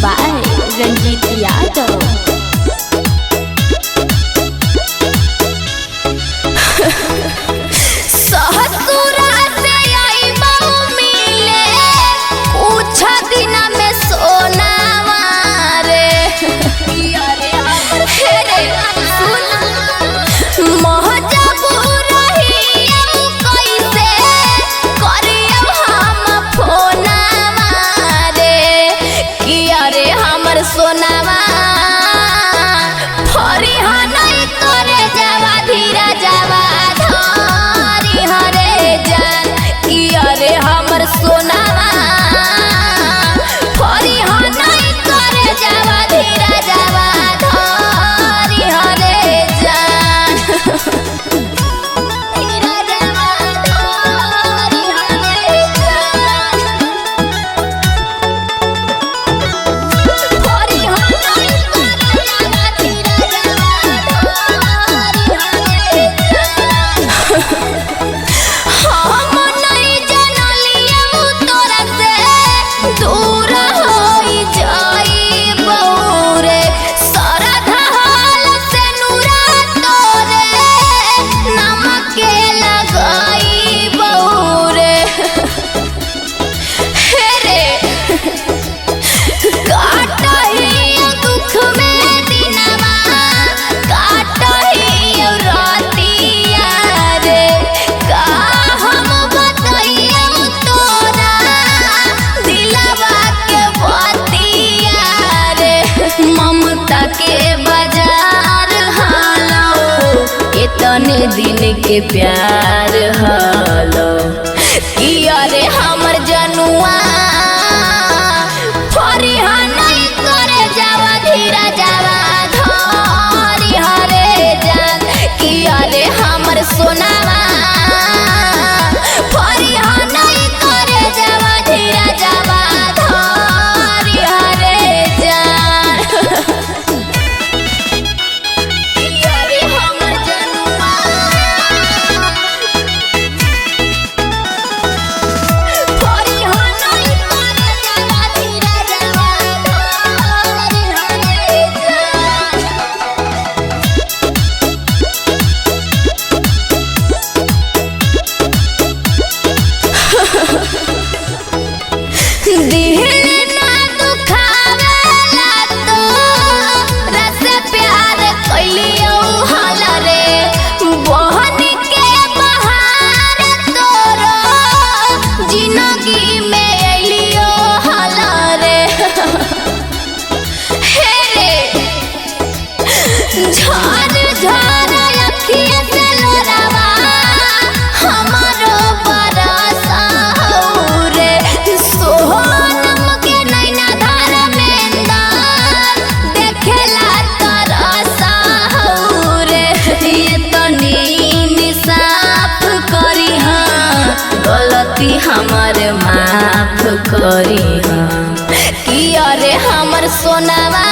by Ranjit Yadav। सोनावा फरी नहीं करे जावा धीरा जावा धरी हरे जान कि अरे हमर सोनावा फरी नहीं करे जावा धीरा जावा धरी हरे जान धीरा जावा धरी हरे जान। तने दिन के प्यार हलो कि अरे हमर जनुआ फरी नहीं करे जावा धीरा जावा धरी हरे जान कि अरे हमर सोनावा फरी नहीं करे जावा धीरा जावा धरी हरे जान। हमर माफ करी कि अरे हमर सोनावा